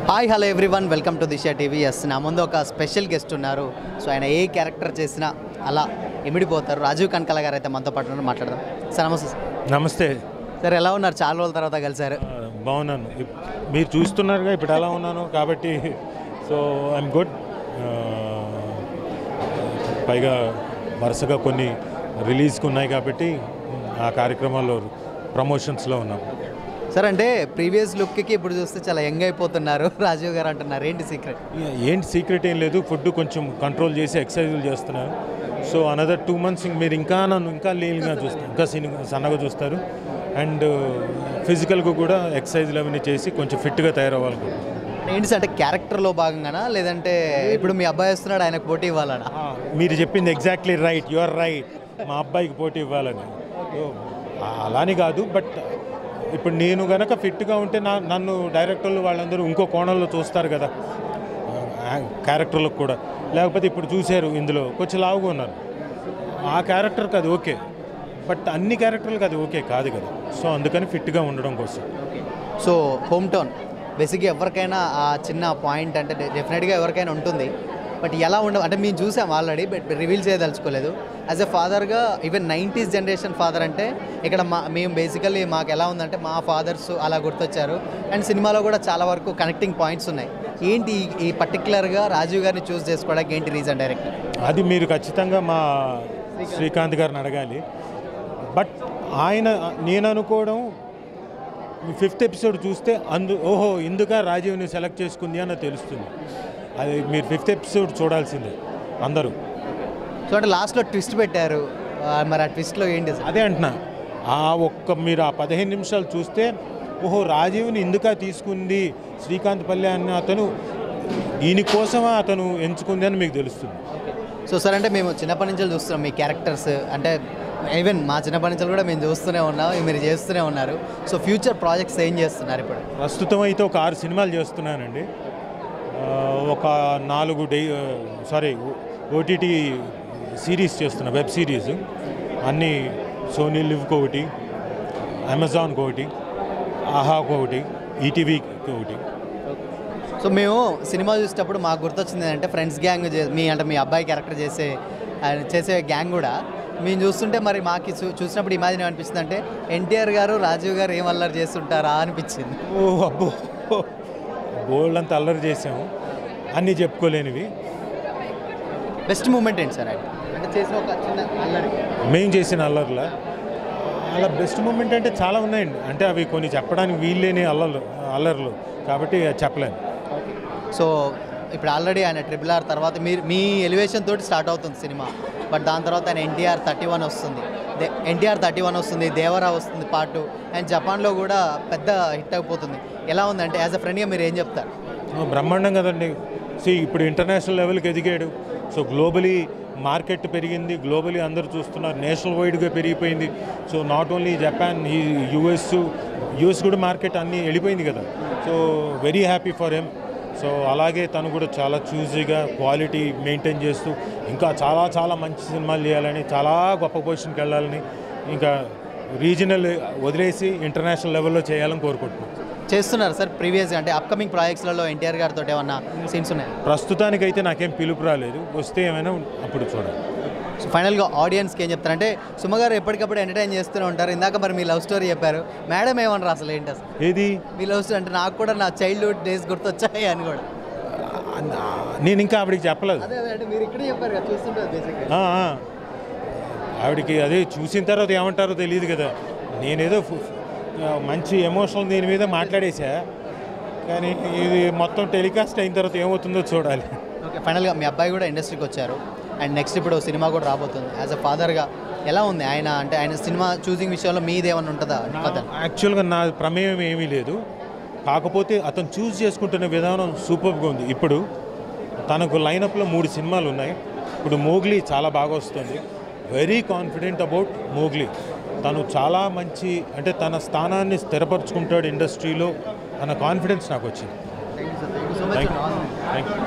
Hi hello everyone welcome to Disha TV. Yes, నా ముందు ఒక స్పెషల్ గెస్ట్ ఉన్నారు. సో ఆయన ఏ క్యారెక్టర్ చేసినా అలా ఇమిడిపోతారు. రాజీవ్ కనకాల గారు అయితే మనతో పాటు మాట్లాడదాం. సార్ నమస్తే. సార్ నమస్తే సార్, ఎలా ఉన్నారు? చాలా రోజుల తర్వాత కలిసారు. బాగున్నాను. మీరు చూస్తున్నారుగా ఇప్పుడు ఎలా ఉన్నాను కాబట్టి. So I'm good. పైగా వరుసగా కొన్ని రిలీజ్కి ఉన్నాయి కాబట్టి ఆ కార్యక్రమాల్లో ప్రమోషన్స్లో ఉన్నాం. సార్, అంటే ప్రీవియస్ లుక్కి ఇప్పుడు చూస్తే చాలా యంగ్ అయిపోతున్నారు రాజీవ్ గారు అంటున్నారు. ఏంటి సీక్రెట్? ఏంటి సీక్రెట్ ఏం లేదు. ఫుడ్ కొంచెం కంట్రోల్ చేసి ఎక్సర్సైజులు చేస్తున్నాను. సో అనదర్ 2 months మీరు నన్ను ఇంకా లీన్గా చూస్తారు, ఇంకా సన్నగా చూస్తారు. అండ్ ఫిజికల్గా కూడా ఎక్సర్సైజులు అవన్నీ చేసి కొంచెం ఫిట్గా తయారవ్వాలి. ఏంటి సార్, అంటే క్యారెక్టర్లో భాగంగానా, లేదంటే ఇప్పుడు మీ అబ్బాయి వస్తున్నాడు ఆయనకు పోటీ ఇవ్వాలనా? మీరు చెప్పింది exactly right. You are right. మా అబ్బాయికి పోటీ ఇవ్వాలని అలానే కాదు. బట్ ఇప్పుడు నేను కనుక ఫిట్గా ఉంటే నన్ను డైరెక్టర్లు వాళ్ళందరూ ఇంకో కోణంలో చూస్తారు కదా, క్యారెక్టర్లకు కూడా. లేకపోతే ఇప్పుడు చూశారు ఇందులో కొంచెం లావుగా ఉన్నారు. ఆ క్యారెక్టర్కి అది ఓకే, బట్ అన్ని క్యారెక్టర్లకు అది ఓకే కాదు కదా. సో అందుకని ఫిట్గా ఉండడం కోసం. సో హోమ్ టౌన్ బేసిక్గా ఎవరికైనా ఆ చిన్న పాయింట్ అంటే డెఫినెట్గా ఎవరికైనా ఉంటుంది. బట్ ఎలా అంటే మేము చూసాం ఆల్రెడీ, బట్ రివీల్ చేయదలుచుకోలేదు. యాజ్ ఎ ఫాదర్గా, ఈవెన్ 90s జనరేషన్ ఫాదర్ అంటే ఇక్కడ మేము బేసికల్లీ మాకు ఎలా ఉందంటే మా ఫాదర్స్ అలా గుర్తొచ్చారు. అండ్ సినిమాలో కూడా చాలా వరకు కనెక్టింగ్ పాయింట్స్ ఉన్నాయి. ఏంటి ఈ పర్టికులర్గా రాజీవ్ గారిని చూస్ చేసుకోవడానికి ఏంటి రీజన్? డైరెక్ట్ అది మీరు ఖచ్చితంగా మా శ్రీకాంత్ గారిని అడగాలి. బట్ నేను అనుకోవడం 5th ఎపిసోడ్ చూస్తే ఓహో ఇందుక రాజీవ్ని సెలెక్ట్ చేసుకుంది అని తెలుస్తుంది. అది మీరు 5th ఎపిసోడ్ చూడాల్సిందే అందరూ. సో అంటే లాస్ట్లో ట్విస్ట్ పెట్టారు, మరి ఆ ట్విస్ట్లో ఏంటి? అదే అంటున్నా, మీరు ఆ 15 నిమిషాలు చూస్తే ఓహో రాజీవ్ని ఇందుక తీసుకుంది శ్రీకాంత్ పల్లె అన్న అతను, దీనికోసమా అతను ఎంచుకుంది అని మీకు తెలుస్తుంది. సో సార్, అంటే మేము చిన్నప్పటి నుంచి చూస్తున్నాం మీ క్యారెక్టర్స్, అంటే ఈవెన్ మా చిన్నప్పటి నుంచి కూడా మేము చూస్తూనే ఉన్నాం, మీరు చేస్తూనే ఉన్నారు. సో ఫ్యూచర్ ప్రాజెక్ట్స్ ఏం చేస్తున్నారు ఇప్పుడు? ప్రస్తుతం అయితే ఒక 6 సినిమాలు చేస్తున్నానండి. ఒక 4 ఓటీటీ సిరీస్ చేస్తున్నా, వెబ్ సిరీస్. అన్నీ సోనీ లివ్కి ఒకటి, అమెజాన్కి ఒకటి, ఆహాకు ఒకటి, ఈటీవీకి ఒకటి. సో మేము సినిమా చూసేటప్పుడు మాకు గుర్తొచ్చింది ఏంటంటే ఫ్రెండ్స్ గ్యాంగ్ మీ అబ్బాయి క్యారెక్టర్ చేసే గ్యాంగ్ కూడా మేము చూస్తుంటే మరి మాకు చూసినప్పుడు ఇమాజిన్ ఏమనిపిస్తుంది అంటే ఎన్టీఆర్ గారు రాజీవ్ గారు ఏం అల్లరి చేస్తుంటారా అనిపించింది. ఓ అబ్బో, బోల్డ్ అంతా అల్లరి చేసాము, అన్నీ చెప్పుకోలేనివి. బెస్ట్ మూమెంట్ ఏంటి సార్ అంటే చేసిన ఒక చిన్న అల్లరి? మేము చేసిన అల్లర్లా అలా బెస్ట్ మూమెంట్ అంటే చాలా ఉన్నాయండి. అంటే అవి కొన్ని చెప్పడానికి వీల్లేని అల్లర్లు కాబట్టి చెప్పలేను. సో ఇప్పుడు ఆల్రెడీ ఆయన RRR తర్వాత మీ ఎలివేషన్ తోటి స్టార్ట్ అవుతుంది సినిమా. బట్ దాని తర్వాత ఆయన NTR 31 వస్తుంది, దేవరా వస్తుంది పార్ట్ 2, అండ్ జపాన్లో కూడా పెద్ద హిట్ అయిపోతుంది. ఎలా ఉందంటే యాజ్ అ ఫ్రెండ్గా మీరు ఏం చెప్తారు? బ్రహ్మాండం కదండి. ఇప్పుడు ఇంటర్నేషనల్ లెవెల్కి ఎదిగాడు. సో గ్లోబలీ మార్కెట్ పెరిగింది, గ్లోబలీ అందరూ చూస్తున్నారు, నేషనల్ వైడ్గా పెరిగిపోయింది. So not only Japan, US కూడా మార్కెట్ అన్నీ వెళ్ళిపోయింది కదా. So very happy for him. So అలాగే తను కూడా చాలా చూజీగా క్వాలిటీ మెయింటైన్ చేస్తూ ఇంకా చాలా చాలా మంచి సినిమాలు చేయాలని, చాలా గొప్ప పొజిషన్కి వెళ్ళాలని, ఇంకా రీజనల్ వదిలేసి ఇంటర్నేషనల్ లెవెల్లో చేయాలని కోరుకుంటున్నాను. చేస్తున్నారు సార్ ప్రీవియస్గా, అంటే అప్కమింగ్ ప్రాజెక్ట్స్లలో ఎన్టీఆర్ గారితో ఏమన్నా సీన్స్ ఉన్నాయి? ప్రస్తుతానికైతే నాకేం పిలుపు రాలేదు, వస్తే ఏమైనా అప్పుడు చూడాలి. సో ఫైనల్గా ఆడియన్స్కి ఏం చెప్తారంటే సుమ గారు ఎప్పటికప్పుడు ఎంటర్టైన్ చేస్తూనే ఉంటారు. ఇందాక మరి మీ లవ్ స్టోరీ చెప్పారు, మేడం ఏమన్నారు అసలు ఏంటి అసలు ఏది మీ లవ్ స్టోరీ? అంటే నాకు కూడా నా చైల్డ్హుడ్ డేస్ గుర్తొచ్చాయి అని కూడా. నేను ఇంకా ఆవిడకి చెప్పలేదు. అదే అంటే మీరు ఇక్కడే చెప్పారు కదా, చూస్తుంటారు బేసిక్గా. ఆవిడకి అదే చూసిన తర్వాత ఏమంటారో తెలియదు కదా. నేనేదో మంచి ఎమోషనల్ దీని మీద మాట్లాడేసా, కానీ ఇది మొత్తం టెలికాస్ట్ అయిన తర్వాత ఏమవుతుందో చూడాలి. ఓకే, ఫైనల్గా మీ అబ్బాయి కూడా ఇండస్ట్రీకి వచ్చారు, అండ్ నెక్స్ట్ ఇప్పుడు సినిమా కూడా రాబోతుంది. యాజ్ అ ఫాదర్గా ఎలా ఉంది ఆయన సినిమా చూసింగ్ విషయంలో మీదేమన్నా ఉంటుందా? యాక్చువల్గా నా ప్రమేయం ఏమీ లేదు, కాకపోతే అతను చూస్ చేసుకుంటున్న విధానం సూపర్గా ఉంది. ఇప్పుడు తనకు లైనప్లో 3 సినిమాలు ఉన్నాయి. ఇప్పుడు మోగ్లీ చాలా బాగా వస్తుంది. Very confident about Mowgli. తను చాలా మంచి, అంటే తన స్థానాన్ని స్థిరపరచుకుంటాడు ఇండస్ట్రీలో అన్న కాన్ఫిడెన్స్ నాకు వచ్చింది. Thank you.